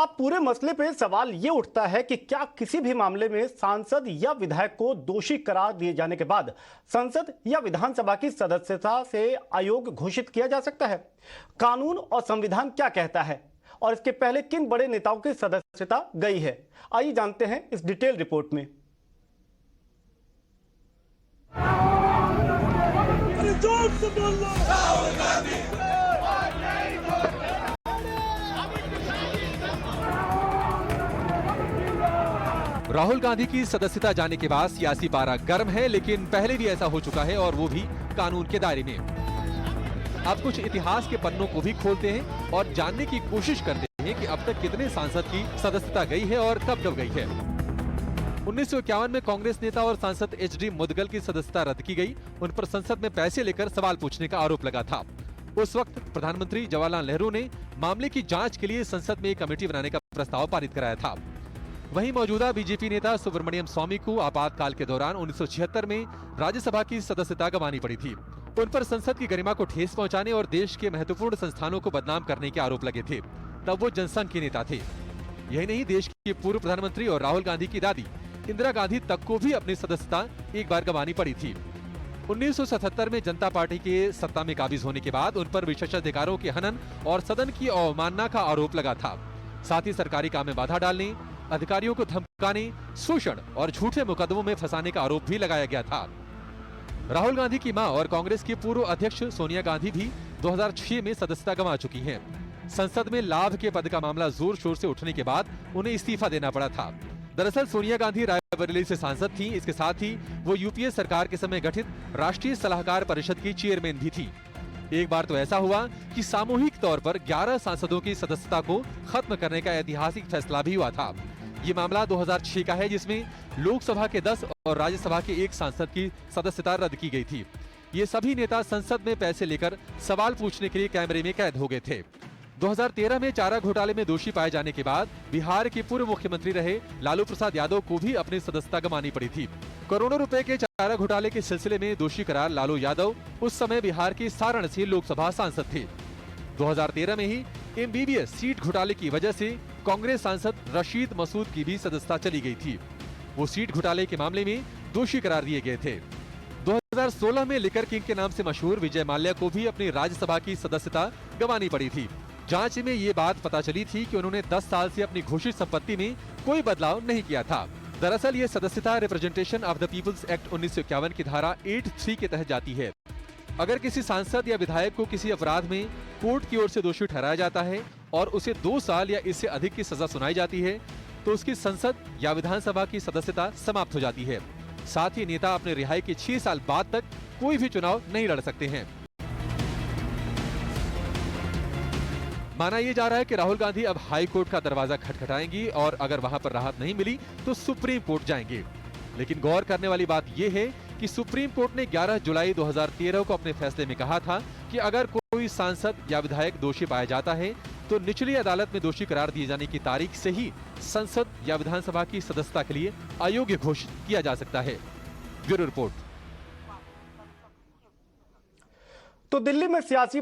अब पूरे मसले पे सवाल ये उठता है कि क्या किसी भी मामले में सांसद या विधायक को दोषी करार दिए जाने के बाद संसद या विधानसभा की सदस्यता से अयोग्य घोषित किया जा सकता है? कानून और संविधान क्या कहता है और इसके पहले किन बड़े नेताओं की सदस्यता गई है? आइए जानते हैं इस डिटेल रिपोर्ट में। राहुल गांधी की सदस्यता जाने के बाद सियासी पारा गर्म है, लेकिन पहले भी ऐसा हो चुका है और वो भी कानून के दायरे में। अब कुछ इतिहास के पन्नों को भी खोलते हैं और जानने की कोशिश करते हैं कि अब तक कितने सांसद की सदस्यता गई है और कब गई है। 1951 में कांग्रेस नेता और सांसद एच.डी. मुदगल की सदस्यता रद्द की गई। उन पर संसद में पैसे लेकर सवाल पूछने का आरोप लगा था। उस वक्त प्रधानमंत्री जवाहरलाल नेहरू ने मामले की जांच के लिए संसद में एक कमेटी बनाने का प्रस्ताव पारित कराया था। वहीं मौजूदा बीजेपी नेता सुब्रमण्यम स्वामी को आपातकाल के दौरान 1976 में राज्यसभा की सदस्यता गंवानी पड़ी थी। उन पर संसद की गरिमा को ठेस पहुंचाने और देश के महत्वपूर्ण संस्थानों को बदनाम करने के आरोप लगे थे। तब वो जनसंघ के नेता थे। यही नहीं, देश की पूर्व प्रधानमंत्री और राहुल गांधी की दादी इंदिरा गांधी तक को भी अपनी सदस्यता एक बार गंवानी पड़ी थी। 1977 में जनता पार्टी के सत्ता में काबिज होने के बाद उन पर विशेषाधिकारों के हनन और सदन की अवमानना का आरोप लगा था। साथ ही सरकारी काम में बाधा डालने, अधिकारियों को धमकाने, शोषण और झूठे मुकदमों में फंसाने का आरोप भी लगाया गया था। राहुल गांधी की मां और कांग्रेस की पूर्व अध्यक्ष सोनिया गांधी भी 2006 में सदस्यता गंवा चुकी हैं। संसद में लाभ के पद का मामला जोर शोर से उठने के बाद उन्हें इस्तीफा देना पड़ा था। दरअसल सोनिया गांधी रायबरेली से सांसद थी। इसके साथ ही वो यूपीए सरकार के समय गठित राष्ट्रीय सलाहकार परिषद की चेयरमैन भी थी। एक बार तो ऐसा हुआ कि सामूहिक तौर पर 11 सांसदों की सदस्यता को खत्म करने का ऐतिहासिक फैसला भी हुआ था। ये मामला 2006 का है, जिसमें लोकसभा के 10 और राज्यसभा के 1 सांसद की सदस्यता रद्द की गई थी। ये सभी नेता संसद में पैसे लेकर सवाल पूछने के लिए कैमरे में कैद हो गए थे। 2013 में चारा घोटाले में दोषी पाए जाने के बाद बिहार के पूर्व मुख्यमंत्री रहे लालू प्रसाद यादव को भी अपनी सदस्यता गंवानी पड़ी थी। करोड़ों रुपए के चारा घोटाले के सिलसिले में दोषी करार लालू यादव उस समय बिहार के सारण से लोकसभा सांसद थे। 2013 में ही MBBS सीट घोटाले की वजह से कांग्रेस सांसद रशीद मसूद की भी सदस्यता चली गई थी। वो सीट घोटाले के मामले में दोषी करार दिए गए थे। 2016 में लिकर किंग के नाम से मशहूर विजय माल्या को भी अपनी राज्यसभा की सदस्यता गंवानी पड़ी थी। जांच में ये बात पता चली थी कि उन्होंने 10 साल से अपनी घोषित संपत्ति में कोई बदलाव नहीं किया था। दरअसल ये सदस्यता representation of the people's act 1951 की धारा 8(3) के तहत जाती है। अगर किसी सांसद या विधायक को किसी अपराध में कोर्ट की ओर से दोषी ठहराया जाता है और उसे 2 साल या इससे अधिक की सजा सुनाई जाती है, तो उसकी संसद या विधानसभा की सदस्यता समाप्त हो जाती है। साथ ही नेता अपने रिहाई के 6 साल बाद तक कोई भी चुनाव नहीं लड़ सकते हैं। माना यह जा रहा है कि राहुल गांधी अब हाई कोर्ट का दरवाजा खटखटाएंगी और अगर वहां पर राहत नहीं मिली तो सुप्रीम कोर्ट जाएंगे। लेकिन गौर करने वाली बात यह है कि सुप्रीम कोर्ट ने 11 जुलाई 2013 को अपने फैसले में कहा था कि अगर कोई सांसद या विधायक दोषी पाया जाता है तो निचली अदालत में दोषी करार दिए जाने की तारीख से ही संसद या विधानसभा की सदस्यता के लिए अयोग्य घोषित किया जा सकता है। Bureau report. तो दिल्ली में सियासी